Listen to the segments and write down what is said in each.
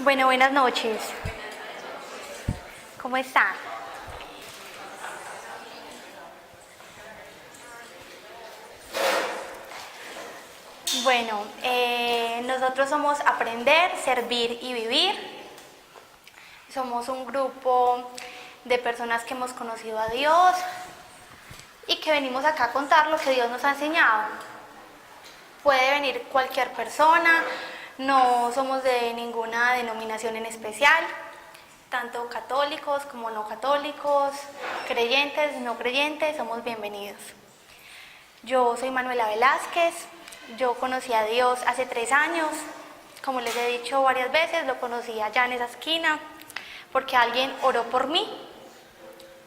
Bueno, buenas noches. ¿Cómo están? Bueno, nosotros somos Aprender, Servir y Vivir. Somos un grupo de personas que hemos conocido a Dios y que venimos acá a contar lo que Dios nos ha enseñado. Puede venir cualquier persona, no somos de ninguna denominación en especial, tanto católicos como no católicos, creyentes, no creyentes, somos bienvenidos. Yo soy Manuela Velázquez, yo conocí a Dios hace 3 años, como les he dicho varias veces, lo conocí allá en esa esquina, porque alguien oró por mí,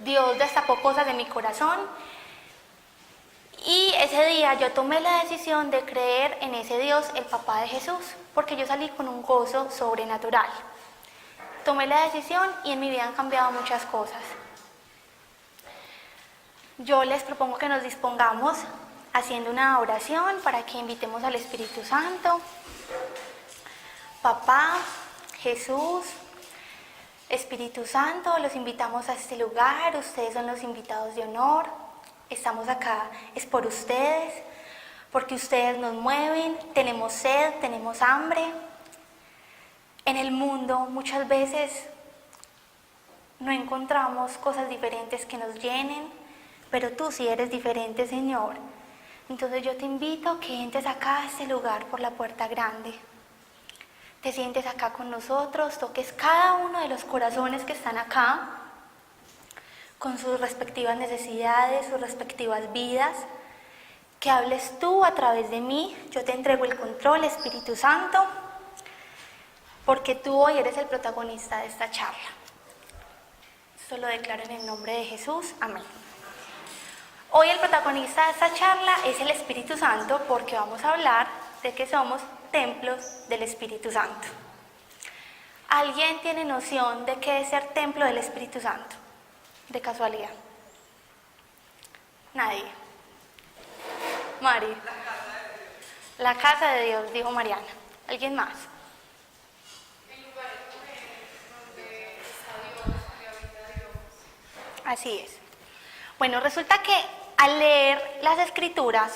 Dios destapó cosas de mi corazón, y ese día yo tomé la decisión de creer en ese Dios, el papá de Jesús, porque yo salí con un gozo sobrenatural. Tomé la decisión y en mi vida han cambiado muchas cosas. Yo les propongo que nos dispongamos haciendo una oración para que invitemos al Espíritu Santo. Papá, Jesús, Espíritu Santo, los invitamos a este lugar, ustedes son los invitados de honor. Estamos acá, es por ustedes, porque ustedes nos mueven, tenemos sed, tenemos hambre. En el mundo muchas veces no encontramos cosas diferentes que nos llenen, pero tú sí eres diferente, Señor. Entonces yo te invito a que entres acá a este lugar por la puerta grande. Te sientes acá con nosotros, toques cada uno de los corazones que están acá, con sus respectivas necesidades, sus respectivas vidas, que hables tú a través de mí. Yo te entrego el control, Espíritu Santo, porque tú hoy eres el protagonista de esta charla. Esto lo declaro en el nombre de Jesús, amén. Hoy el protagonista de esta charla es el Espíritu Santo, porque vamos a hablar de que somos templos del Espíritu Santo. ¿Alguien tiene noción de qué es ser templo del Espíritu Santo? De casualidad. Nadie. Mari. La casa de Dios, dijo Mariana. ¿Alguien más? El lugar donde está Dios, donde habita Dios. Así es. Bueno, resulta que al leer las Escrituras,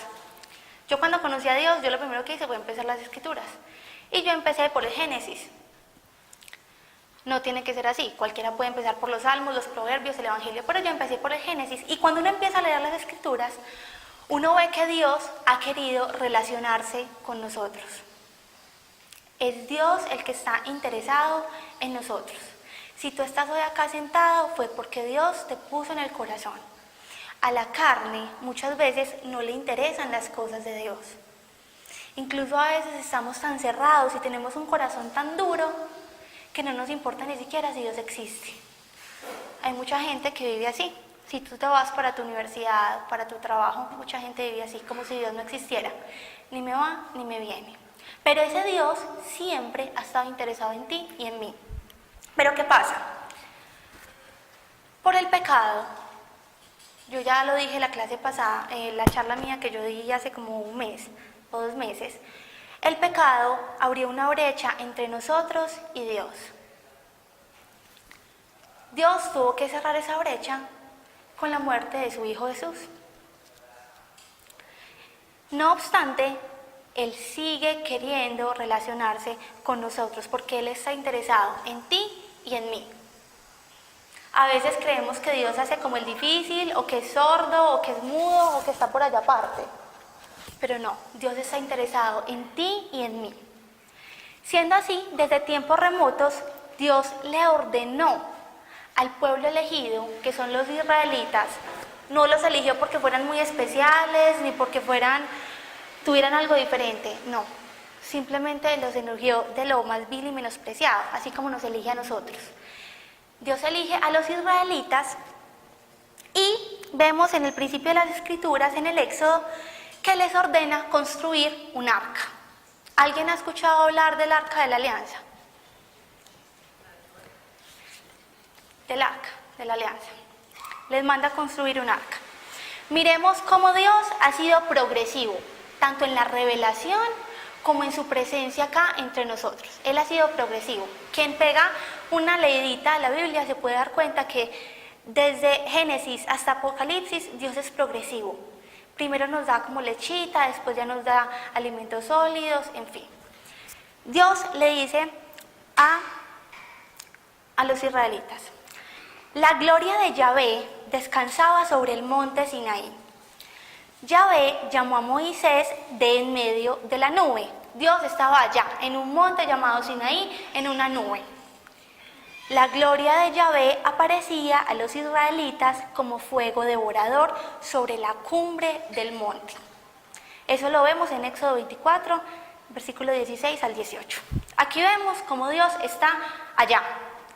yo cuando conocí a Dios, yo lo primero que hice fue empezar las Escrituras. Y yo empecé por el Génesis. No tiene que ser así, cualquiera puede empezar por los Salmos, los Proverbios, el Evangelio, pero yo empecé por el Génesis. Y cuando uno empieza a leer las Escrituras, uno ve que Dios ha querido relacionarse con nosotros. Es Dios el que está interesado en nosotros. Si tú estás hoy acá sentado, fue porque Dios te puso en el corazón. A la carne muchas veces no le interesan las cosas de Dios. Incluso a veces estamos tan cerrados y tenemos un corazón tan duro que no nos importa ni siquiera si Dios existe. Hay mucha gente que vive así. Si tú te vas para tu universidad, para tu trabajo, mucha gente vive así, como si Dios no existiera. Ni me va, ni me viene. Pero ese Dios siempre ha estado interesado en ti y en mí. Pero ¿qué pasa? Por el pecado, yo ya lo dije la clase pasada, la charla mía que yo di hace como 1 mes o 2 meses, el pecado abrió una brecha entre nosotros y Dios. Dios tuvo que cerrar esa brecha con la muerte de su Hijo Jesús. No obstante, Él sigue queriendo relacionarse con nosotros porque Él está interesado en ti y en mí. A veces creemos que Dios hace como el difícil, o que es sordo, o que es mudo, o que está por allá aparte. Pero no, Dios está interesado en ti y en mí. Siendo así, desde tiempos remotos, Dios le ordenó al pueblo elegido, que son los israelitas, no los eligió porque fueran muy especiales, ni porque tuvieran algo diferente, no. Simplemente los eligió de lo más vil y menospreciado, así como nos elige a nosotros. Dios elige a los israelitas y vemos en el principio de las Escrituras, en el Éxodo, que les ordena construir un arca. ¿Alguien ha escuchado hablar del arca de la alianza? Del arca de la alianza. Les manda a construir un arca. Miremos cómo Dios ha sido progresivo, tanto en la revelación como en su presencia acá entre nosotros. Él ha sido progresivo. Quien pega una leidita a la Biblia se puede dar cuenta que desde Génesis hasta Apocalipsis Dios es progresivo. Primero nos da como lechita, después ya nos da alimentos sólidos, en fin. Dios le dice a los israelitas: la gloria de Yahvé descansaba sobre el monte Sinaí. Yahvé llamó a Moisés de en medio de la nube. Dios estaba allá, en un monte llamado Sinaí, en una nube. La gloria de Yahvé aparecía a los israelitas como fuego devorador sobre la cumbre del monte. Eso lo vemos en Éxodo 24, versículo 16 al 18. Aquí vemos cómo Dios está allá.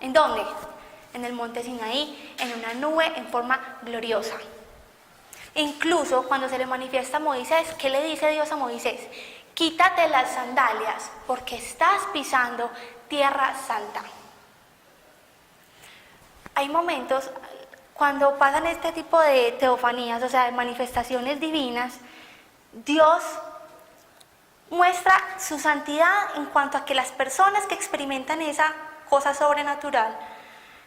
¿En dónde? En el monte Sinaí, en una nube en forma gloriosa. Incluso cuando se le manifiesta a Moisés, ¿qué le dice Dios a Moisés? Quítate las sandalias porque estás pisando tierra santa. Hay momentos cuando pasan este tipo de teofanías, o sea, de manifestaciones divinas, Dios muestra su santidad en cuanto a que las personas que experimentan esa cosa sobrenatural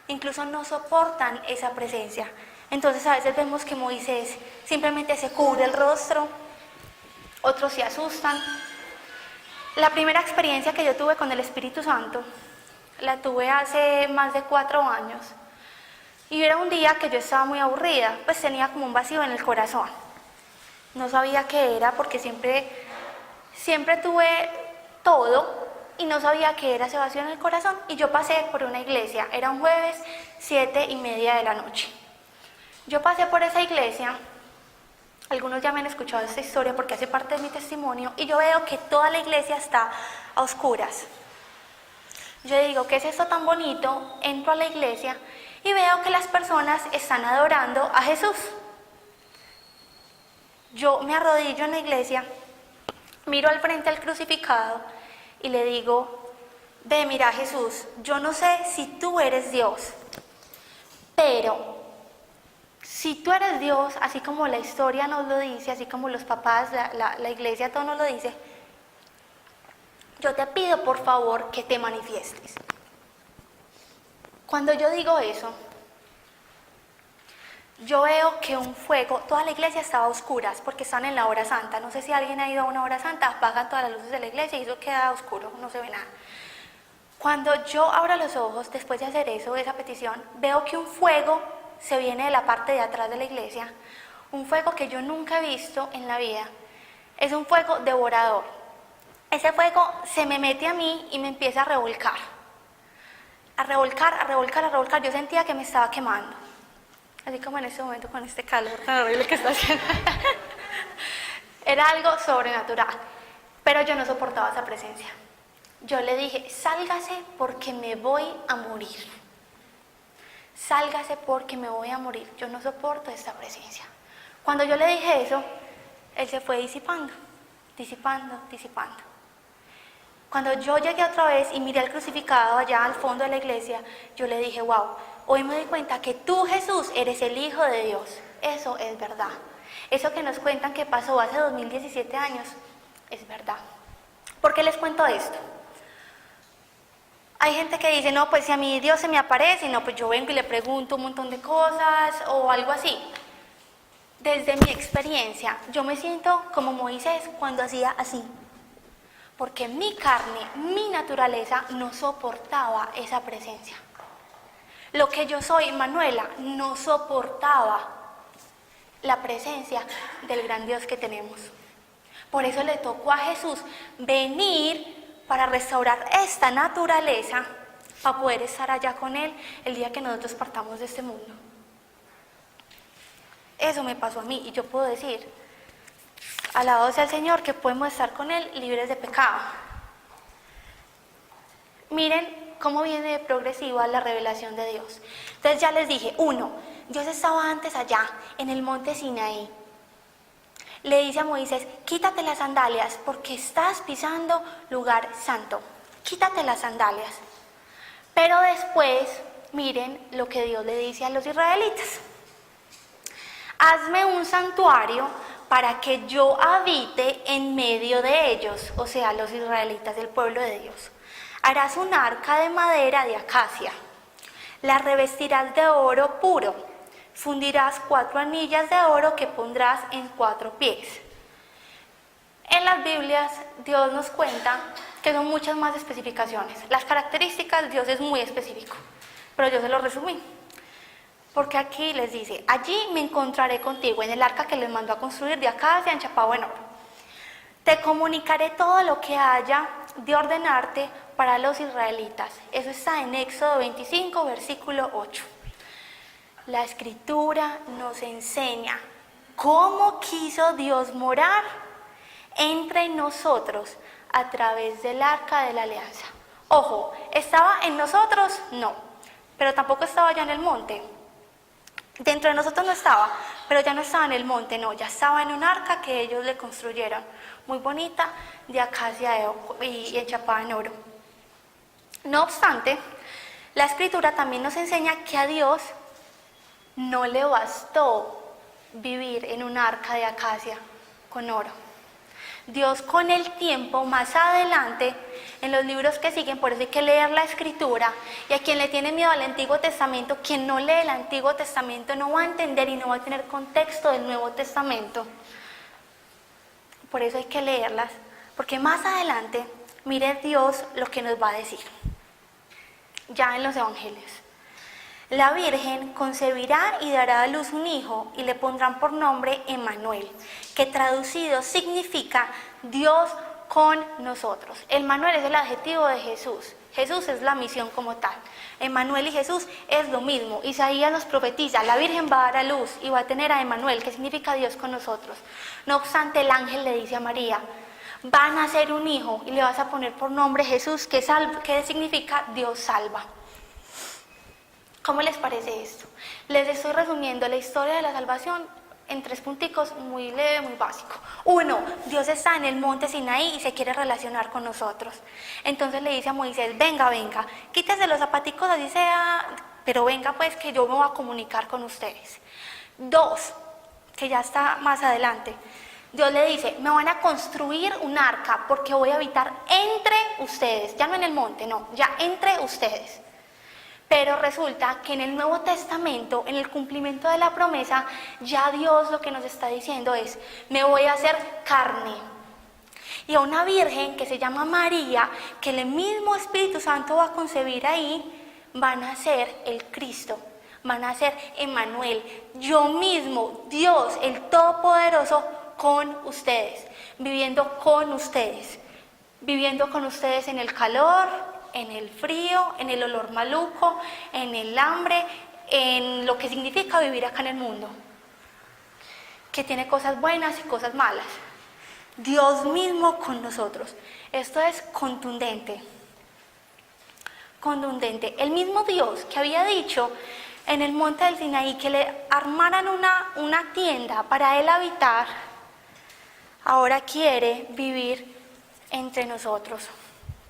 incluso no soportan esa presencia. Entonces a veces vemos que Moisés simplemente se cubre el rostro, otros se asustan. La primera experiencia que yo tuve con el Espíritu Santo la tuve hace más de 4 años. Y era un día que yo estaba muy aburrida, pues tenía como un vacío en el corazón. No sabía qué era porque siempre tuve todo y no sabía qué era ese vacío en el corazón. Y yo pasé por una iglesia, era un jueves, 7:30 de la noche. Yo pasé por esa iglesia, algunos ya me han escuchado esta historia porque hace parte de mi testimonio, y yo veo que toda la iglesia está a oscuras. Yo digo, ¿qué es esto tan bonito? Entro a la iglesia y veo que las personas están adorando a Jesús. Yo me arrodillo en la iglesia, miro al frente al crucificado y le digo: ve, mira Jesús, yo no sé si tú eres Dios, pero si tú eres Dios, así como la historia nos lo dice, así como los papás, la iglesia, todo nos lo dice, yo te pido por favor que te manifiestes. Cuando yo digo eso, yo veo que un fuego, toda la iglesia estaba a oscuras porque están en la hora santa. No sé si alguien ha ido a una hora santa, apagan todas las luces de la iglesia y eso queda oscuro, no se ve nada. Cuando yo abro los ojos, después de hacer eso, esa petición, veo que un fuego se viene de la parte de atrás de la iglesia, un fuego que yo nunca he visto en la vida. Es un fuego devorador. Ese fuego se me mete a mí y me empieza a revolcar. A revolcar, a revolcar, a revolcar. Yo sentía que me estaba quemando. Así como en este momento con este calor tan horrible que está haciendo. Era algo sobrenatural. Pero yo no soportaba esa presencia. Yo le dije: sálgase porque me voy a morir. Sálgase porque me voy a morir. Yo no soporto esta presencia. Cuando yo le dije eso, él se fue disipando, disipando, disipando. Cuando yo llegué otra vez y miré al crucificado allá al fondo de la iglesia, yo le dije: wow, hoy me doy cuenta que tú, Jesús, eres el Hijo de Dios. Eso es verdad. Eso que nos cuentan que pasó hace 2017 años, es verdad. ¿Por qué les cuento esto? Hay gente que dice: no, pues si a mí Dios se me aparece, no, pues yo vengo y le pregunto un montón de cosas o algo así. Desde mi experiencia, yo me siento como Moisés cuando hacía así. Porque mi carne, mi naturaleza no soportaba esa presencia. Lo que yo soy, Manuela, no soportaba la presencia del gran Dios que tenemos. Por eso le tocó a Jesús venir para restaurar esta naturaleza, para poder estar allá con Él el día que nosotros partamos de este mundo. Eso me pasó a mí y yo puedo decir: alabado sea el Señor, que podemos estar con Él libres de pecado. Miren cómo viene de progresiva la revelación de Dios. Entonces ya les dije, 1, Dios estaba antes allá, en el monte Sinaí. Le dice a Moisés: quítate las sandalias porque estás pisando lugar santo. Quítate las sandalias. Pero después, miren lo que Dios le dice a los israelitas: hazme un santuario para que yo habite en medio de ellos, o sea, los israelitas del pueblo de Dios. Harás un arca de madera de acacia, la revestirás de oro puro, fundirás 4 anillas de oro que pondrás en 4 pies. En las Biblias Dios nos cuenta que son muchas más especificaciones. Las características, Dios es muy específico, pero yo se lo resumí. Porque aquí les dice, allí me encontraré contigo en el arca que les mandó a construir de acacia enchapado en oro. Te comunicaré todo lo que haya de ordenarte para los israelitas. Eso está en Éxodo 25, versículo 8. La Escritura nos enseña cómo quiso Dios morar entre nosotros a través del arca de la alianza. Ojo, ¿estaba en nosotros? No, pero tampoco estaba ya en el monte. Dentro de nosotros no estaba, pero ya no estaba en el monte, no, ya estaba en un arca que ellos le construyeron, muy bonita, de acacia y enchapada en oro. No obstante, la Escritura también nos enseña que a Dios no le bastó vivir en un arca de acacia con oro. Dios con el tiempo, más adelante, en los libros que siguen, por eso hay que leer la Escritura, y a quien le tiene miedo al Antiguo Testamento, quien no lee el Antiguo Testamento no va a entender y no va a tener contexto del Nuevo Testamento. Por eso hay que leerlas, porque más adelante, mire Dios lo que nos va a decir, ya en los Evangelios. La Virgen concebirá y dará a luz un hijo y le pondrán por nombre Emmanuel, que traducido significa Dios con nosotros. Emmanuel es el adjetivo de Jesús. Jesús es la misión como tal. Emmanuel y Jesús es lo mismo. Isaías nos profetiza, la Virgen va a dar a luz y va a tener a Emmanuel, que significa Dios con nosotros. No obstante, el ángel le dice a María, va a nacer un hijo y le vas a poner por nombre Jesús, que significa Dios salva. ¿Cómo les parece esto? Les estoy resumiendo la historia de la salvación en 3 punticos muy leve, muy básico. 1, Dios está en el monte Sinaí y se quiere relacionar con nosotros. Entonces le dice a Moisés, venga, quítese los zapaticos, así sea, pero venga pues que yo me voy a comunicar con ustedes. 2, que ya está más adelante, Dios le dice, me van a construir un arca porque voy a habitar entre ustedes, ya no en el monte, no, ya entre ustedes. Pero resulta que en el Nuevo Testamento, en el cumplimiento de la promesa, ya Dios lo que nos está diciendo es, me voy a hacer carne. Y a una virgen que se llama María, que el mismo Espíritu Santo va a concebir ahí, van a ser el Cristo, van a ser Emmanuel, yo mismo, Dios, el Todopoderoso, con ustedes, viviendo con ustedes en el calor, en el frío, en el olor maluco, en el hambre, en lo que significa vivir acá en el mundo, que tiene cosas buenas y cosas malas. Dios mismo con nosotros. Esto es contundente. El mismo Dios que había dicho en el monte del Sinaí que le armaran una tienda para él habitar, ahora quiere vivir entre nosotros,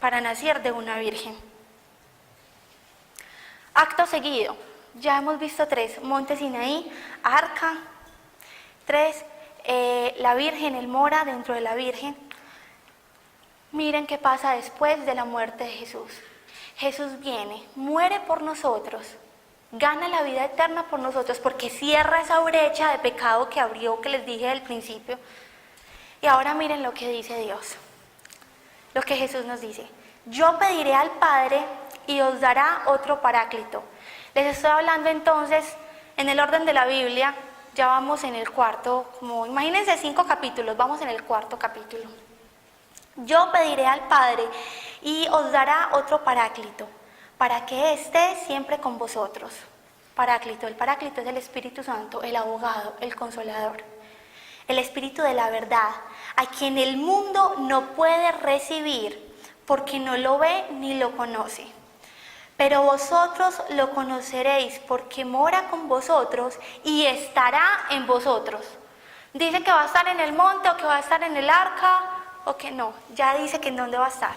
para nacer de una virgen. Acto seguido, ya hemos visto 3, monte Sinaí, arca, 3, la virgen, el mora dentro de la virgen. Miren qué pasa después de la muerte de Jesús. Jesús viene, muere por nosotros, gana la vida eterna por nosotros, porque cierra esa brecha de pecado que abrió, que les dije al principio. Y ahora miren lo que dice Dios. Lo que Jesús nos dice, yo pediré al Padre y os dará otro paráclito. Les estoy hablando entonces, en el orden de la Biblia, ya vamos en el 4, como imagínense 5 capítulos, vamos en el 4 capítulo. Yo pediré al Padre y os dará otro paráclito, para que esté siempre con vosotros. Paráclito, el paráclito es el Espíritu Santo, el abogado, el consolador. El Espíritu de la verdad, a quien el mundo no puede recibir, porque no lo ve ni lo conoce. Pero vosotros lo conoceréis, porque mora con vosotros y estará en vosotros. Dice que va a estar en el monte, o que va a estar en el arca, o que no. Ya dice que en dónde va a estar.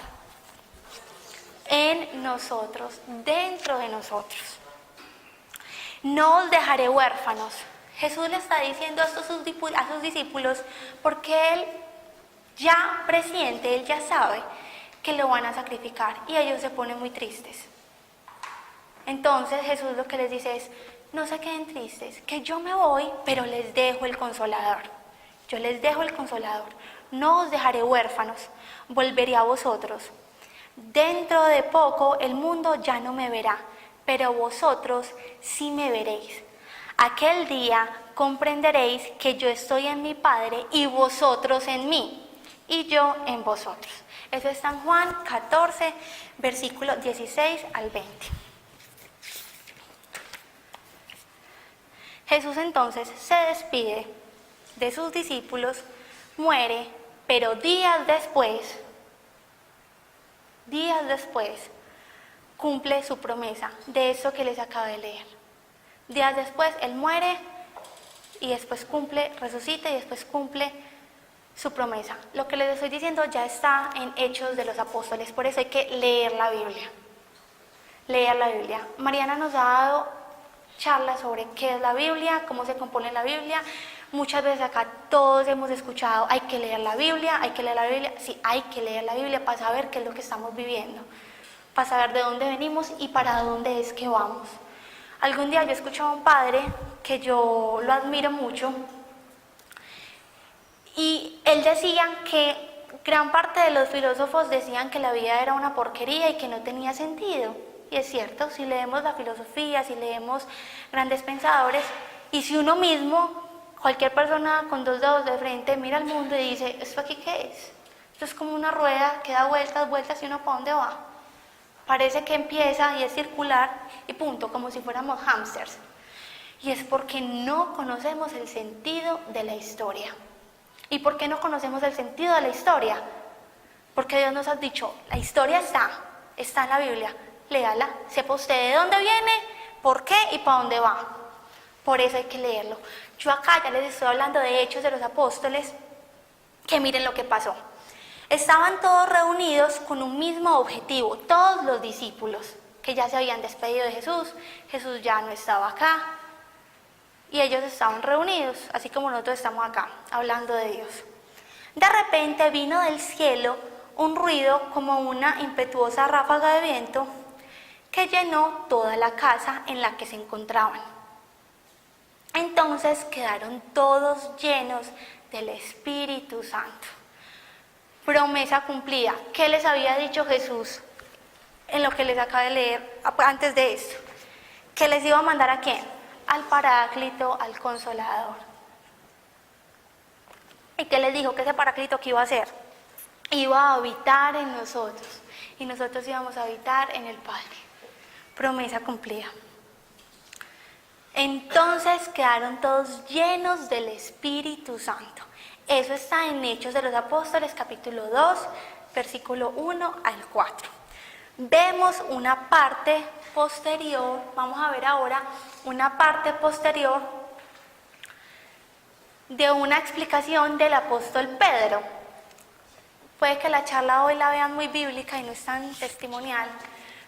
En nosotros, dentro de nosotros. No os dejaré huérfanos. Jesús le está diciendo esto a sus discípulos porque Él ya presiente, Él ya sabe que lo van a sacrificar y ellos se ponen muy tristes. Entonces Jesús lo que les dice es, no se queden tristes, que yo me voy, pero les dejo el Consolador. Yo les dejo el Consolador. No os dejaré huérfanos, volveré a vosotros. Dentro de poco el mundo ya no me verá, pero vosotros sí me veréis. Aquel día comprenderéis que yo estoy en mi Padre y vosotros en mí, y yo en vosotros. Eso está en Juan 14, versículos 16 al 20. Jesús entonces se despide de sus discípulos, muere, pero días después, cumple su promesa de eso que les acabo de leer. Días después, Él muere y después cumple, resucita y después cumple su promesa. Lo que les estoy diciendo ya está en Hechos de los Apóstoles, por eso hay que leer la Biblia. Leer la Biblia. Mariana nos ha dado charlas sobre qué es la Biblia, cómo se compone la Biblia. Muchas veces acá todos hemos escuchado, hay que leer la Biblia, hay que leer la Biblia. Sí, hay que leer la Biblia para saber qué es lo que estamos viviendo, para saber de dónde venimos y para dónde es que vamos. Algún día yo escuchaba a un padre que yo lo admiro mucho y él decía que gran parte de los filósofos decían que la vida era una porquería y que no tenía sentido. Y es cierto, si leemos la filosofía, si leemos grandes pensadores, y si uno mismo, cualquier persona con dos dedos de frente, mira al mundo y dice, ¿esto aquí qué es? Esto es como una rueda que da vueltas, vueltas y uno ¿para dónde va? Parece que empieza y es circular y punto, como si fuéramos hámsters. Y es porque no conocemos el sentido de la historia. ¿Y por qué no conocemos el sentido de la historia? Porque Dios nos ha dicho, la historia está en la Biblia. Léala, sepa usted de dónde viene, por qué y para dónde va. Por eso hay que leerlo. Yo acá ya les estoy hablando de Hechos de los Apóstoles, que miren lo que pasó. Estaban todos reunidos con un mismo objetivo, todos los discípulos, que ya se habían despedido de Jesús, Jesús ya no estaba acá, y ellos estaban reunidos, así como nosotros estamos acá, hablando de Dios. De repente vino del cielo un ruido como una impetuosa ráfaga de viento, que llenó toda la casa en la que se encontraban. Entonces quedaron todos llenos del Espíritu Santo. Promesa cumplida. ¿Qué les había dicho Jesús en lo que les acabo de leer antes de esto? Que les iba a mandar ¿a quién? Al Paráclito, al Consolador. ¿Y qué les dijo? ¿Qué ese Paráclito qué iba a hacer? Iba a habitar en nosotros y nosotros íbamos a habitar en el Padre. Promesa cumplida. Entonces quedaron todos llenos del Espíritu Santo. Eso está en Hechos de los Apóstoles, capítulo 2, versículo 1 al 4. Vemos una parte posterior, vamos a ver ahora una parte posterior de una explicación del apóstol Pedro. Puede que la charla hoy la vean muy bíblica y no es tan testimonial,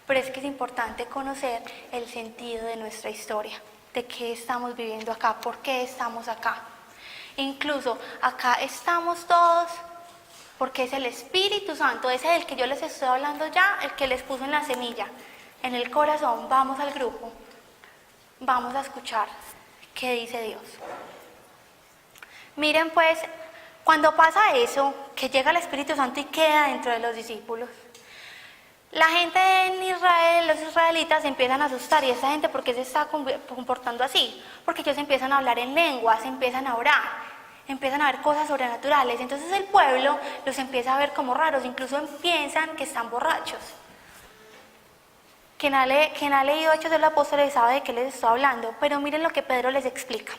pero es que es importante conocer el sentido de nuestra historia, de qué estamos viviendo acá, por qué estamos acá. Incluso acá estamos todos porque es el Espíritu Santo, ese del que yo les estoy hablando ya, el que les puso en la semilla, en el corazón. Vamos al grupo, vamos a escuchar qué dice Dios. Miren pues, cuando pasa eso, que llega el Espíritu Santo y queda dentro de los discípulos, la gente en Israel, los israelitas, se empiezan a asustar. ¿Y esta gente por qué se está comportando así? Porque ellos empiezan a hablar en lenguas, empiezan a orar, empiezan a ver cosas sobrenaturales. Entonces el pueblo los empieza a ver como raros, incluso piensan que están borrachos. Quien ha leído Hechos de los Apóstoles sabe de qué les estoy hablando, pero miren lo que Pedro les explica.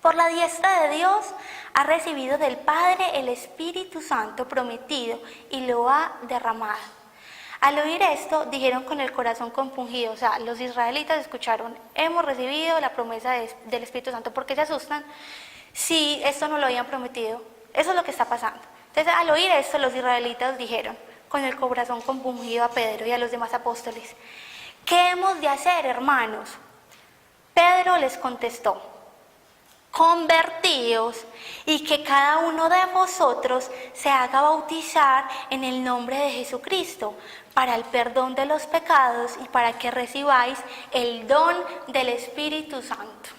Por la diestra de Dios ha recibido del Padre el Espíritu Santo prometido y lo ha derramado. Al oír esto, dijeron con el corazón compungido, o sea, los israelitas escucharon, hemos recibido la promesa del Espíritu Santo. ¿Por qué se asustan? Si esto no lo habían prometido, eso es lo que está pasando. Entonces, al oír esto, los israelitas dijeron, con el corazón compungido a Pedro y a los demás apóstoles, ¿qué hemos de hacer, hermanos? Pedro les contestó, convertíos y que cada uno de vosotros se haga bautizar en el nombre de Jesucristo para el perdón de los pecados y para que recibáis el don del Espíritu Santo.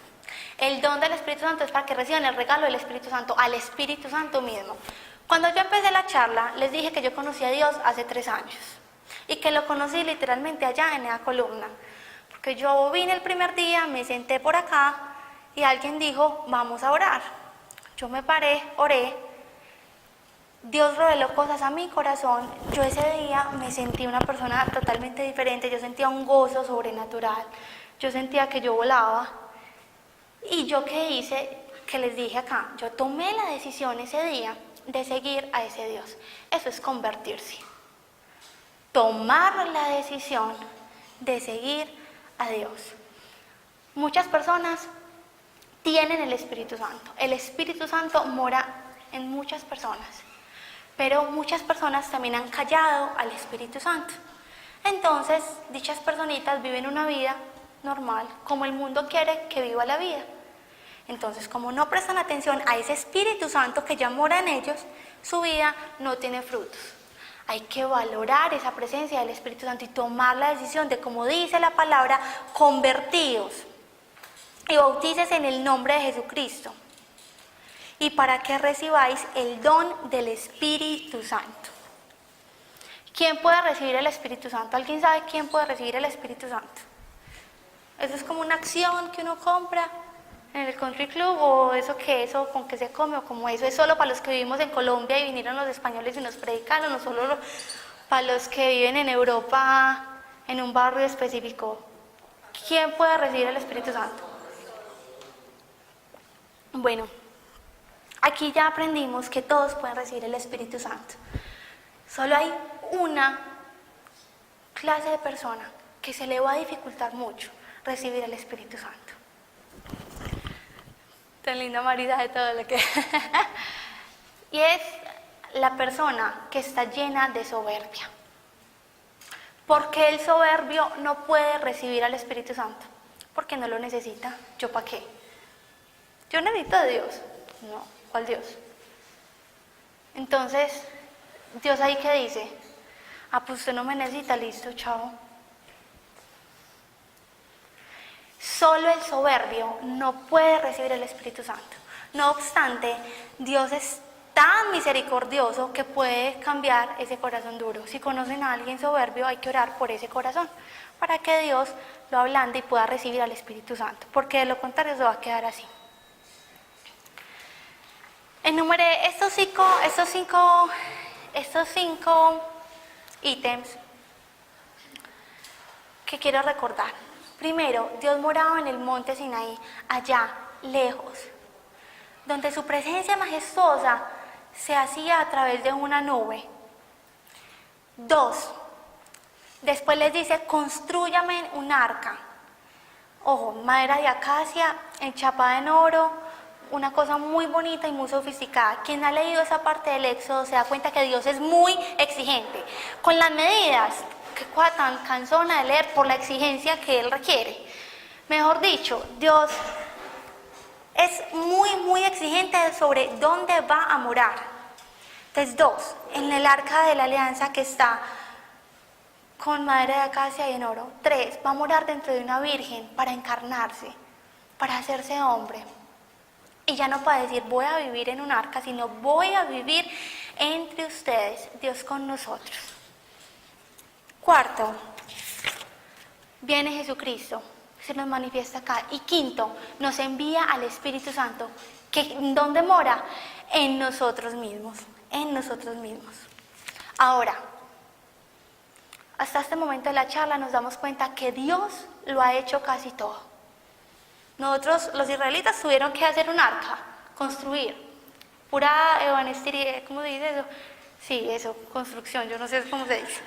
El don del Espíritu Santo es para que reciban el regalo del Espíritu Santo, al Espíritu Santo mismo. Cuando yo empecé la charla, les dije que yo conocí a Dios hace 3 años y que lo conocí literalmente allá en esa columna. Porque yo vine el primer día, me senté por acá y alguien dijo, vamos a orar. Yo me paré, oré, Dios reveló cosas a mi corazón. Yo ese día me sentí una persona totalmente diferente, yo sentía un gozo sobrenatural, yo sentía que yo volaba. Y yo qué hice, que les dije acá, yo tomé la decisión ese día de seguir a ese Dios. Eso es convertirse. Tomar la decisión de seguir a Dios. Muchas personas tienen el Espíritu Santo. El Espíritu Santo mora en muchas personas, pero muchas personas también han callado al Espíritu Santo. Entonces, dichas personitas viven una vida normal, como el mundo quiere que viva la vida. Entonces, como no prestan atención a ese Espíritu Santo que ya mora en ellos, su vida no tiene frutos. Hay que valorar esa presencia del Espíritu Santo y tomar la decisión de, como dice la palabra, convertíos y bautícese en el nombre de Jesucristo, y para que recibáis el don del Espíritu Santo. ¿Quién puede recibir el Espíritu Santo? ¿Alguien sabe quién puede recibir el Espíritu Santo? ¿Eso es como una acción que uno compra en el country club, o eso con qué se come, o como eso es solo para los que vivimos en Colombia y vinieron los españoles y nos predicaron, o solo para los que viven en Europa en un barrio específico? ¿Quién puede recibir el Espíritu Santo? Bueno, aquí ya aprendimos que todos pueden recibir el Espíritu Santo. Solo hay una clase de persona que se le va a dificultar mucho recibir el Espíritu Santo. Tan linda Marida de todo lo que... Y es la persona que está llena de soberbia. Porque el soberbio no puede recibir al Espíritu Santo, porque no lo necesita. ¿Yo para qué? ¿Yo necesito de Dios? No, ¿cuál Dios? Entonces, Dios ahí que dice, pues usted no me necesita, listo, chao. Solo el soberbio no puede recibir el Espíritu Santo. No obstante, Dios es tan misericordioso que puede cambiar ese corazón duro. Si conocen a alguien soberbio, hay que orar por ese corazón, para que Dios lo ablande y pueda recibir al Espíritu Santo, porque de lo contrario se va a quedar así. Enumeré estos cinco ítems que quiero recordar. Primero, Dios moraba en el monte Sinaí, allá, lejos, donde su presencia majestuosa se hacía a través de una nube. 2, después les dice, constrúyame un arca. Ojo, madera de acacia, enchapada en oro, una cosa muy bonita y muy sofisticada. Quien ha leído esa parte del Éxodo se da cuenta que Dios es muy exigente con las medidas. Qué cosa tan cansona de leer por la exigencia que Él requiere. Mejor dicho, Dios es muy, muy exigente sobre dónde va a morar. Entonces, 2, en el arca de la alianza que está con madera de acacia y en oro. 3, va a morar dentro de una virgen para encarnarse, para hacerse hombre. Y ya no para decir voy a vivir en un arca, sino voy a vivir entre ustedes, Dios con nosotros. 4, viene Jesucristo, se nos manifiesta acá. Y 5, nos envía al Espíritu Santo, que ¿dónde mora? En nosotros mismos, en nosotros mismos. Ahora, hasta este momento de la charla nos damos cuenta que Dios lo ha hecho casi todo. Nosotros, los israelitas, tuvieron que hacer un arca, construir, pura ebanestería, ¿cómo se dice eso? Sí, eso, construcción, yo no sé cómo se dice.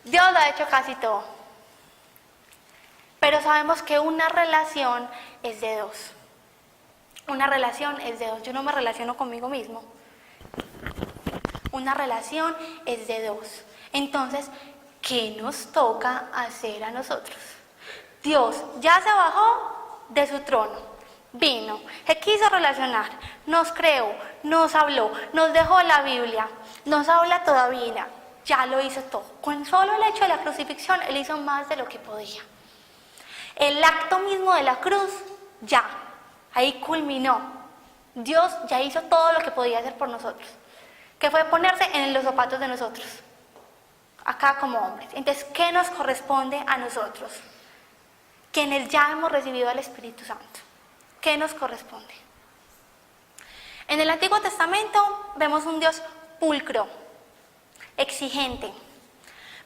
Dios lo ha hecho casi todo. Pero sabemos que una relación es de dos. Una relación es de dos. Yo no me relaciono conmigo mismo. Una relación es de dos. Entonces, ¿qué nos toca hacer a nosotros? Dios ya se bajó de su trono, vino, se quiso relacionar, nos creó, nos habló, nos dejó la Biblia, nos habla todavía, ya lo hizo todo. Con solo el hecho de la crucifixión, Él hizo más de lo que podía. El acto mismo de la cruz, ya, ahí culminó. Dios ya hizo todo lo que podía hacer por nosotros, que fue ponerse en los zapatos de nosotros, acá como hombres. Entonces, ¿qué nos corresponde a nosotros? Quienes ya hemos recibido al Espíritu Santo. ¿Qué nos corresponde? En el Antiguo Testamento vemos un Dios pulcro, exigente.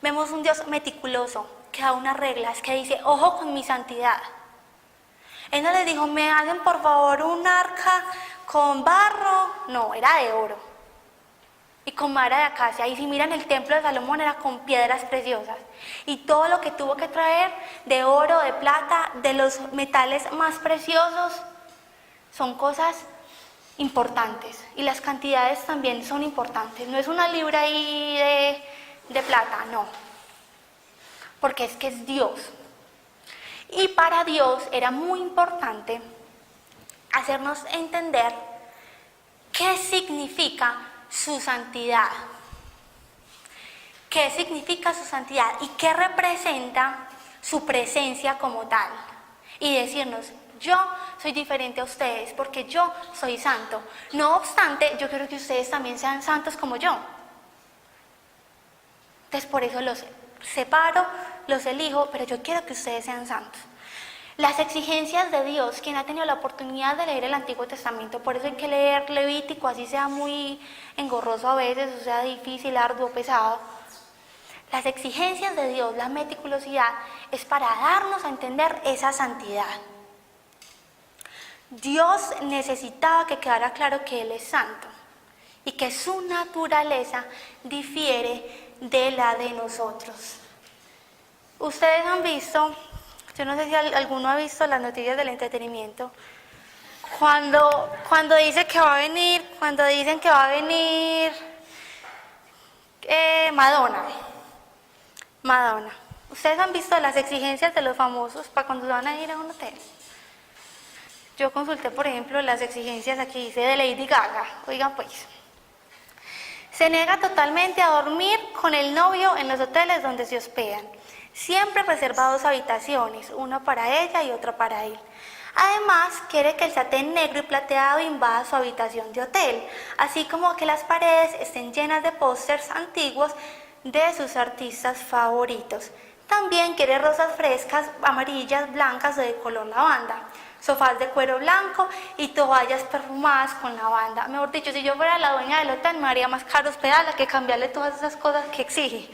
Vemos un Dios meticuloso, que da unas reglas, que dice, ojo con mi santidad. Él no les dijo, me hacen por favor un arca con barro. No, era de oro. Y con madera de acacia. Y si miran el templo de Salomón era con piedras preciosas. Y todo lo que tuvo que traer de oro, de plata, de los metales más preciosos, son cosas importantes. Y las cantidades también son importantes. No es una libra ahí de plata, no. Porque es que es Dios. Y para Dios era muy importante hacernos entender qué significa su santidad. ¿Qué significa su santidad? ¿Y qué representa su presencia como tal? Y decirnos, yo soy diferente a ustedes porque yo soy santo. No obstante, yo quiero que ustedes también sean santos como yo. Entonces por eso los separo, los elijo, pero yo quiero que ustedes sean santos. Las exigencias de Dios, quien ha tenido la oportunidad de leer el Antiguo Testamento, por eso hay que leer Levítico, así sea muy engorroso a veces, o sea difícil, arduo, pesado. Las exigencias de Dios, la meticulosidad, es para darnos a entender esa santidad. Dios necesitaba que quedara claro que Él es santo y que su naturaleza difiere de la de nosotros. Ustedes han visto, yo no sé si alguno ha visto las noticias del entretenimiento, cuando dice que va a venir, cuando dicen que va a venir Madonna. ¿Ustedes han visto las exigencias de los famosos para cuando van a ir a un hotel? Yo consulté, por ejemplo, las exigencias, aquí dice de Lady Gaga. Oigan pues, se niega totalmente a dormir con el novio en los hoteles donde se hospedan. Siempre reserva 2 habitaciones, una para ella y otra para él. Además, quiere que el satén negro y plateado invada su habitación de hotel, así como que las paredes estén llenas de pósters antiguos de sus artistas favoritos. También quiere rosas frescas, amarillas, blancas o de color lavanda, sofás de cuero blanco y toallas perfumadas con lavanda. Mejor dicho, si yo fuera la dueña del hotel, me haría más caro hospedarla que cambiarle todas esas cosas que exige.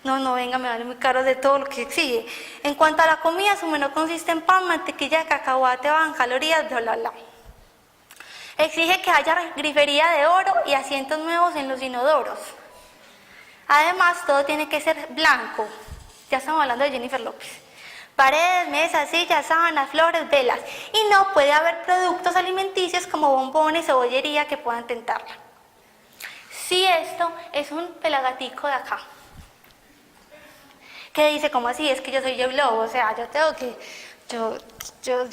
No, venga, me vale muy caro de todo lo que exige. En cuanto a la comida, su menú consiste en pan, mantequilla de cacahuate, bajan calorías, bla, bla, bla. Exige que haya grifería de oro y asientos nuevos en los inodoros. Además, todo tiene que ser blanco. Ya estamos hablando de Jennifer López. Paredes, mesas, sillas, sábanas, flores, velas. Y no puede haber productos alimenticios como bombones o bollería que puedan tentarla. Si esto es un pelagatico de acá, que dice, ¿cómo así? Es que yo soy J-Lo, o sea, yo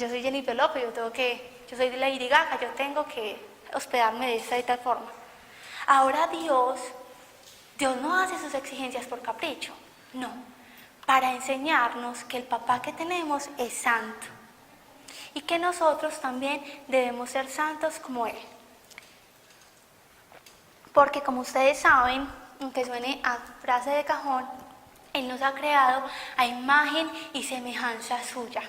soy Jennifer López, yo soy de Lady Gaga, yo tengo que hospedarme de esta y tal forma. Ahora Dios no hace sus exigencias por capricho, no, para enseñarnos que el papá que tenemos es santo y que nosotros también debemos ser santos como Él. Porque como ustedes saben, aunque suene a frase de cajón, Él nos ha creado a imagen y semejanza suya.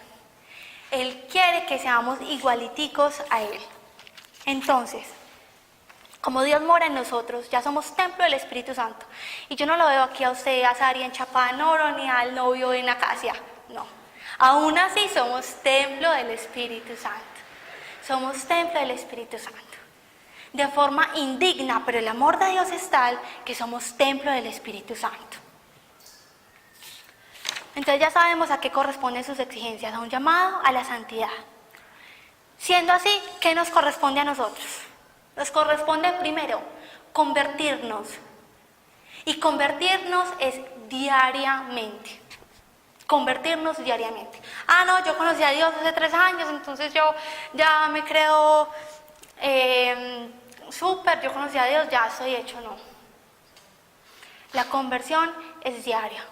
Él quiere que seamos igualiticos a Él. Entonces, como Dios mora en nosotros, ya somos templo del Espíritu Santo. Y yo no lo veo aquí a usted, a Sari enchapada en oro, ni al novio en acacia. No. Aún así somos templo del Espíritu Santo. Somos templo del Espíritu Santo. De forma indigna, pero el amor de Dios es tal que somos templo del Espíritu Santo. Entonces ya sabemos a qué corresponden sus exigencias, a un llamado a la santidad. Siendo así, ¿qué nos corresponde a nosotros? Nos corresponde primero convertirnos. Y convertirnos es diariamente. convertirnos diariamente. Ah, no, yo conocí a Dios hace 3 años, entonces yo ya me creo súper, yo conocí a Dios, ya estoy hecho. No. La conversión es diaria,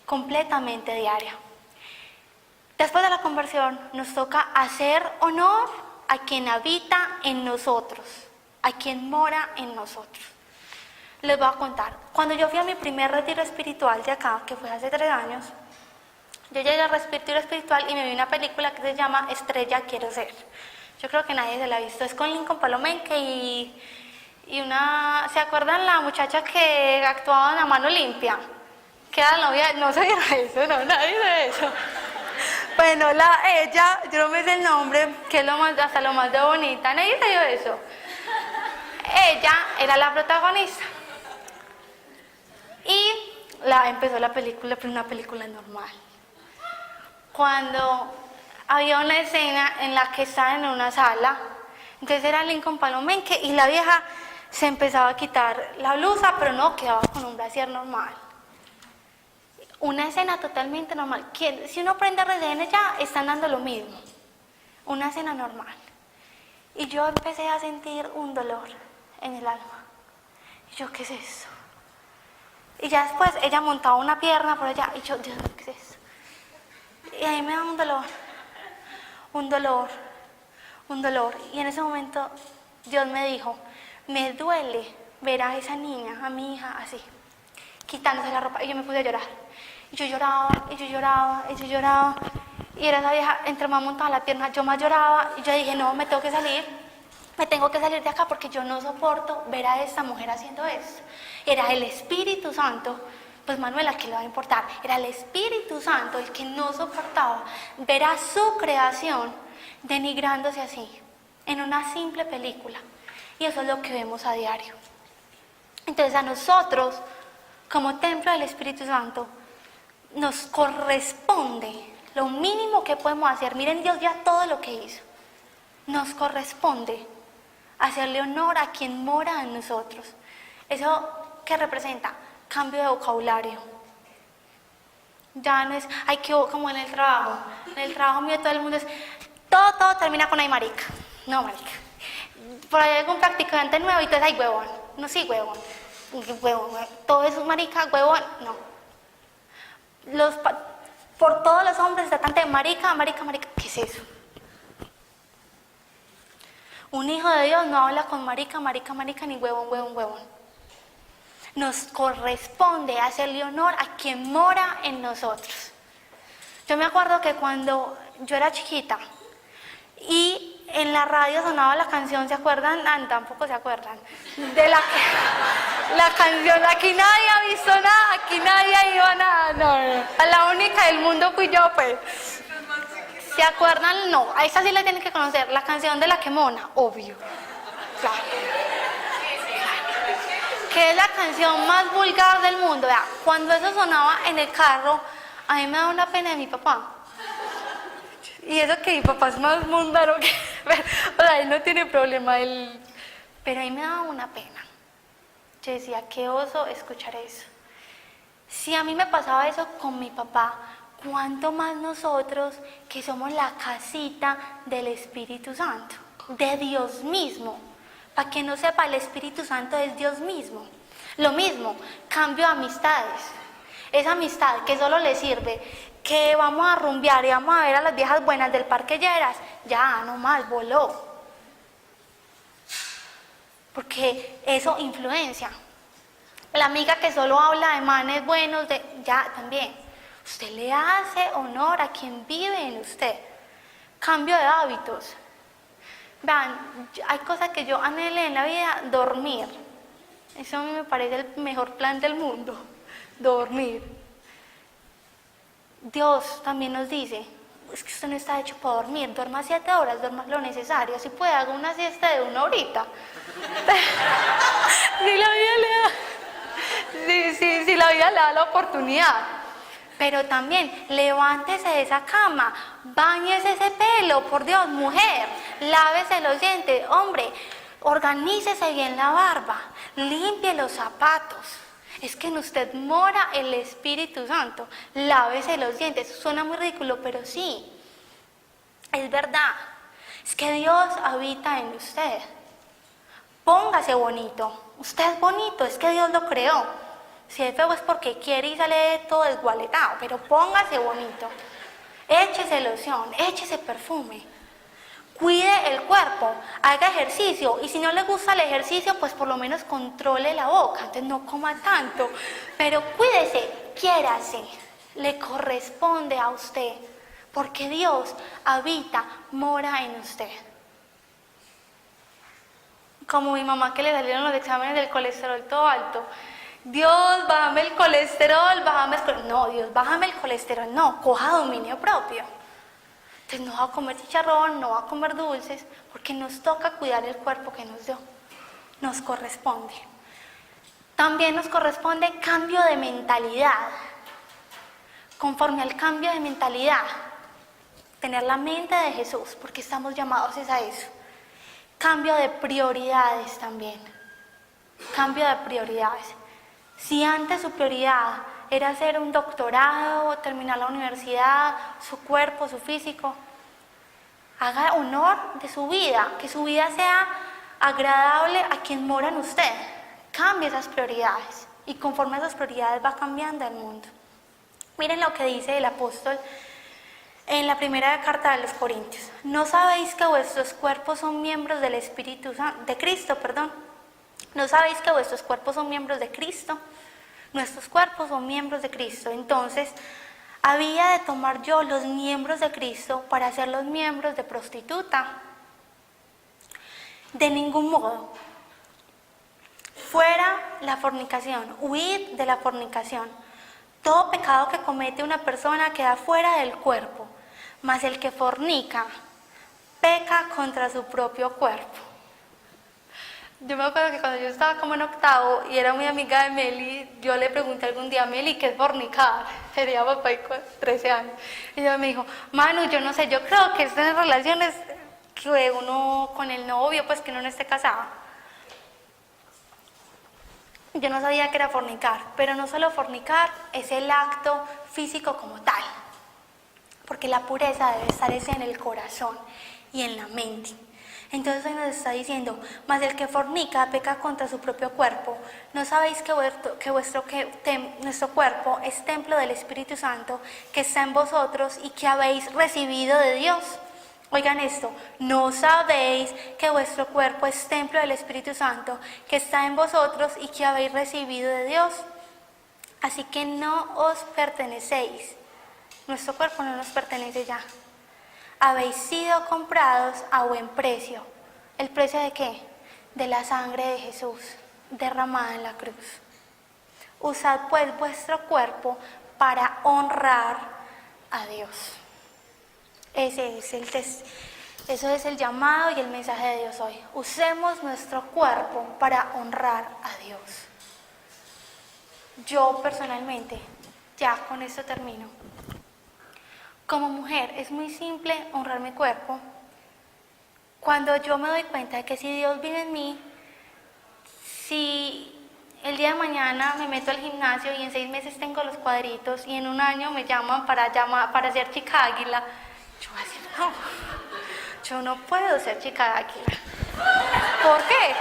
completamente diaria. Después de la conversión nos toca hacer honor a quien habita en nosotros, a quien mora en nosotros. Les voy a contar, cuando yo fui a mi primer retiro espiritual de acá, que fue hace 3 años, yo llegué al retiro espiritual y me vi una película que se llama Estrella Quiero Ser. Yo creo que nadie se la ha visto, es con Lincoln Palomenque y una, ¿se acuerdan la muchacha que actuaba en A Mano Limpia? Que era la novia, no sabía eso, no, nadie de eso. Bueno, ella, yo no me sé el nombre, que es hasta lo más de bonita, nadie sabía eso. Ella era la protagonista. Y empezó la película, pero una película normal. Cuando había una escena en la que estaban en una sala, entonces era Lincoln Palomenque y la vieja se empezaba a quitar la blusa, pero no, quedaba con un brasier normal. Una escena totalmente normal. Si uno prende RCN ya, están dando lo mismo. Una escena normal. Y yo empecé a sentir un dolor en el alma. Y yo, ¿qué es eso? Y ya después ella montaba una pierna por allá y yo, Dios mío, ¿qué es eso? Y ahí me da un dolor. Y en ese momento Dios me dijo, me duele ver a esa niña, a mi hija, así, quitándose la ropa. Y yo me puse a llorar. Y yo lloraba. Y era esa vieja, entre más montaba la pierna, yo más lloraba. Y yo dije, no, me tengo que salir de acá porque yo no soporto ver a esta mujer haciendo esto. Era el Espíritu Santo, pues Manuela, ¿qué le va a importar? Era el Espíritu Santo el que no soportaba ver a su creación denigrándose así, en una simple película. Y eso es lo que vemos a diario. Entonces a nosotros, como templo del Espíritu Santo, nos corresponde lo mínimo que podemos hacer. Miren Dios ya todo lo que hizo. Nos corresponde hacerle honor a quien mora en nosotros. ¿Eso qué representa? Cambio de vocabulario. Ya no es, ay, que como en el trabajo. En el trabajo mío todo el mundo es, todo termina con ay, marica. No, marica. Por ahí hay algún practicante nuevo y entonces, ay, huevón. No, sí, huevón. Todo eso es marica, huevón. No. Por todos los hombres tratan de marica. ¿Qué es eso? Un hijo de Dios no habla con marica, ni huevón. Nos corresponde hacerle honor a quien mora en nosotros. Yo me acuerdo que cuando yo era chiquita y en la radio sonaba la canción, ¿se acuerdan? Tampoco se acuerdan. De la canción, aquí nadie ha visto nada, aquí nadie ha ido a nada. No. A la única del mundo fui yo, pues. ¿Se acuerdan? No, a esa sí la tienen que conocer, la canción de La Quemona, obvio. Claro. Que es la canción más vulgar del mundo. Vea, cuando eso sonaba en el carro, a mí me daba una pena de mi papá. Y eso que mi papá es más mundano que... O sea, él no tiene problema, pero a mí me daba una pena. Yo decía, qué oso escuchar eso. Si a mí me pasaba eso con mi papá, ¿cuánto más nosotros que somos la casita del Espíritu Santo, de Dios mismo? Para quien no sepa, el Espíritu Santo es Dios mismo. Lo mismo, cambio de amistades. Esa amistad que solo le sirve que vamos a rumbear y vamos a ver a las viejas buenas del Parque Lleras, ya no más, voló. Porque eso influencia. La amiga que solo habla de manes buenos, ya también. Usted le hace honor a quien vive en usted. Cambio de hábitos. Vean, hay cosas que yo anhelé en la vida, dormir. Eso a mí me parece el mejor plan del mundo, dormir. Dios también nos dice, es que usted no está hecho para dormir, duerma 7 horas, duerma lo necesario, si puede haga una siesta de 1 horita. Si la vida le da la oportunidad. Pero también, levántese de esa cama, báñese ese pelo, por Dios, mujer, lávese los dientes, hombre, organícese bien la barba, limpie los zapatos. Es que en usted mora el Espíritu Santo. Lávese los dientes. Suena muy ridículo, pero sí, es verdad. Es que Dios habita en usted. Póngase bonito. Usted es bonito, es que Dios lo creó. Si es feo es porque quiere y sale todo desgualetado, pero póngase bonito. Échese loción, échese perfume. Cuide el cuerpo, haga ejercicio, y si no le gusta el ejercicio, pues por lo menos controle la boca, entonces no coma tanto, pero cuídese, quiérase, le corresponde a usted, porque Dios habita, mora en usted. Como mi mamá que le salieron los exámenes del colesterol todo alto. Dios, bájame el colesterol, bájame el colesterol. No, Dios, bájame el colesterol, no, coja dominio propio. Entonces no va a comer chicharrón, no va a comer dulces, porque nos toca cuidar el cuerpo que nos dio. Nos corresponde. También nos corresponde cambio de mentalidad. Conforme al cambio de mentalidad, tener la mente de Jesús, porque estamos llamados a eso. Cambio de prioridades también. Cambio de prioridades. Si antes su prioridad era hacer un doctorado, terminar la universidad, su cuerpo, su físico, haga honor de su vida, que su vida sea agradable a quien mora en usted. Cambie esas prioridades y conforme a esas prioridades va cambiando el mundo. Miren lo que dice el apóstol en la primera carta de los Corintios. ¿No sabéis que vuestros cuerpos son miembros del Espíritu Santo, de Cristo, perdón? ¿No sabéis que vuestros cuerpos son miembros de Cristo? Nuestros cuerpos son miembros de Cristo. Entonces, ¿había de tomar yo los miembros de Cristo para hacer los miembros de prostituta? De ningún modo. Fuera la fornicación, huid de la fornicación. Todo pecado que comete una persona queda fuera del cuerpo, mas el que fornica peca contra su propio cuerpo. Yo me acuerdo que cuando yo estaba como en octavo y era muy amiga de Meli, yo le pregunté algún día a Meli, ¿qué es fornicar? Sería papá y 13 años. Y ella me dijo, Manu, yo no sé, yo creo que estas relaciones que uno con el novio, pues que uno no esté casado. Yo no sabía que era fornicar, pero no solo fornicar, es el acto físico como tal. Porque la pureza debe estar en el corazón y en la mente. Entonces hoy nos está diciendo, mas el que fornica peca contra su propio cuerpo. ¿No sabéis que nuestro cuerpo es templo del Espíritu Santo que está en vosotros y que habéis recibido de Dios? Oigan esto, ¿no sabéis que vuestro cuerpo es templo del Espíritu Santo que está en vosotros y que habéis recibido de Dios? Así que no os pertenecéis. Nuestro cuerpo no nos pertenece ya. Habéis sido comprados a buen precio. ¿El precio de qué? De la sangre de Jesús, derramada en la cruz. Usad pues vuestro cuerpo para honrar a Dios. Eso es el llamado y el mensaje de Dios hoy. Usemos nuestro cuerpo para honrar a Dios. Yo personalmente, ya con esto termino. Como mujer es muy simple honrar mi cuerpo. Cuando yo me doy cuenta de que si Dios vive en mí, si el día de mañana me meto al gimnasio y en 6 meses tengo los cuadritos y en 1 año me llaman para ser chica águila, yo voy a decir, no, yo no puedo ser chica águila. ¿Por qué?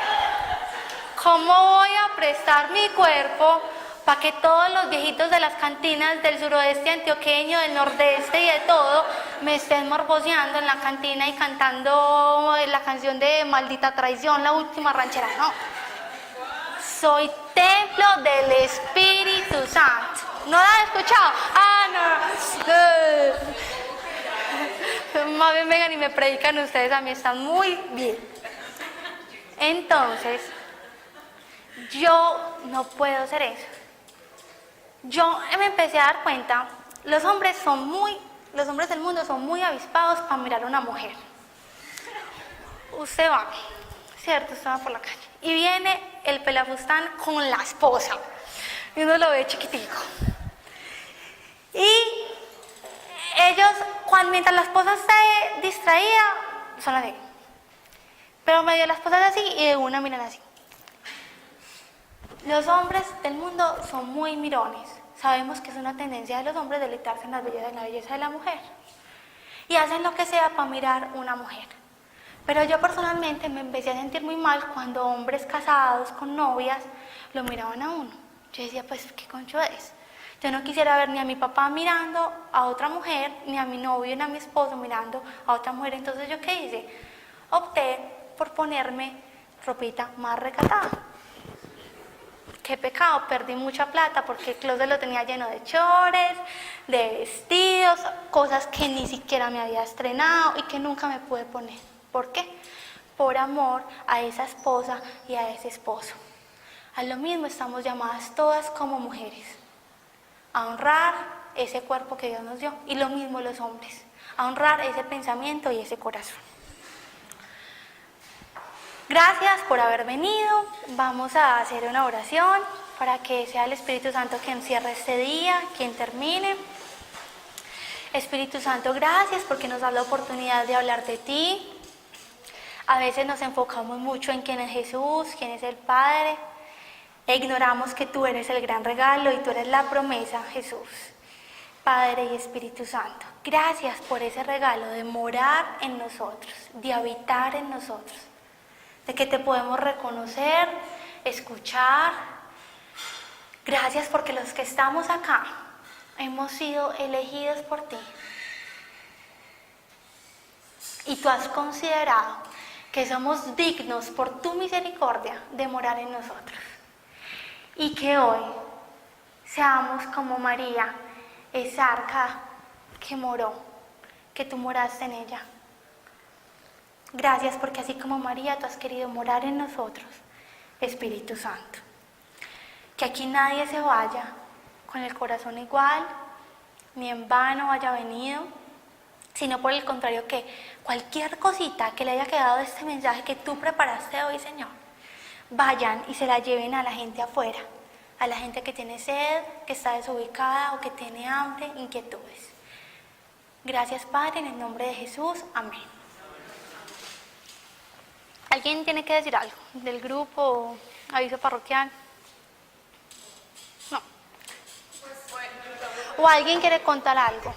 ¿Cómo voy a prestar mi cuerpo para que todos los viejitos de las cantinas del suroeste antioqueño, del nordeste y de todo, me estén morboseando en la cantina y cantando la canción de Maldita Traición, la última ranchera? No. Soy templo del Espíritu Santo. ¿No la han escuchado? No. Más bien vengan y me predican ustedes, a mí están muy bien. Entonces, yo no puedo hacer eso. Yo me empecé a dar cuenta, los hombres del mundo son muy avispados para mirar a una mujer. Usted va, ¿cierto? Usted va por la calle y viene el pelafustán con la esposa y uno lo ve chiquitico. Y ellos, mientras la esposa esté distraída, son así. Pero medio la esposa es así y de una miran así. Los hombres del mundo son muy mirones. Sabemos que es una tendencia de los hombres deleitarse en la belleza de la mujer. Y hacen lo que sea para mirar una mujer. Pero yo personalmente me empecé a sentir muy mal cuando hombres casados con novias lo miraban a uno. Yo decía, pues, ¿qué concho es? Yo no quisiera ver ni a mi papá mirando a otra mujer, ni a mi novio ni a mi esposo mirando a otra mujer. Entonces, ¿yo qué hice? Opté por ponerme ropita más recatada. Qué pecado, perdí mucha plata porque el closet lo tenía lleno de chores, de vestidos, cosas que ni siquiera me había estrenado y que nunca me pude poner. ¿Por qué? Por amor a esa esposa y a ese esposo. A lo mismo estamos llamadas todas como mujeres, a honrar ese cuerpo que Dios nos dio, y lo mismo los hombres, a honrar ese pensamiento y ese corazón. Gracias por haber venido. Vamos a hacer una oración para que sea el Espíritu Santo quien cierre este día, quien termine. Espíritu Santo, gracias porque nos das la oportunidad de hablar de ti. A veces nos enfocamos mucho en quién es Jesús, quién es el Padre, e ignoramos que tú eres el gran regalo y tú eres la promesa, Jesús. Padre y Espíritu Santo, gracias por ese regalo de morar en nosotros, de habitar en nosotros, de que te podemos reconocer, escuchar. Gracias porque los que estamos acá hemos sido elegidos por ti. Y tú has considerado que somos dignos por tu misericordia de morar en nosotros. Y que hoy seamos como María, esa arca que moró, que tú moraste en ella. Gracias porque así como María, tú has querido morar en nosotros, Espíritu Santo. Que aquí nadie se vaya con el corazón igual, ni en vano haya venido, sino por el contrario, que cualquier cosita que le haya quedado de este mensaje que tú preparaste hoy, Señor, vayan y se la lleven a la gente afuera, a la gente que tiene sed, que está desubicada o que tiene hambre, inquietudes. Gracias, Padre, en el nombre de Jesús. Amén. ¿Alguien tiene que decir algo del grupo, aviso parroquial? No. ¿O alguien quiere contar algo?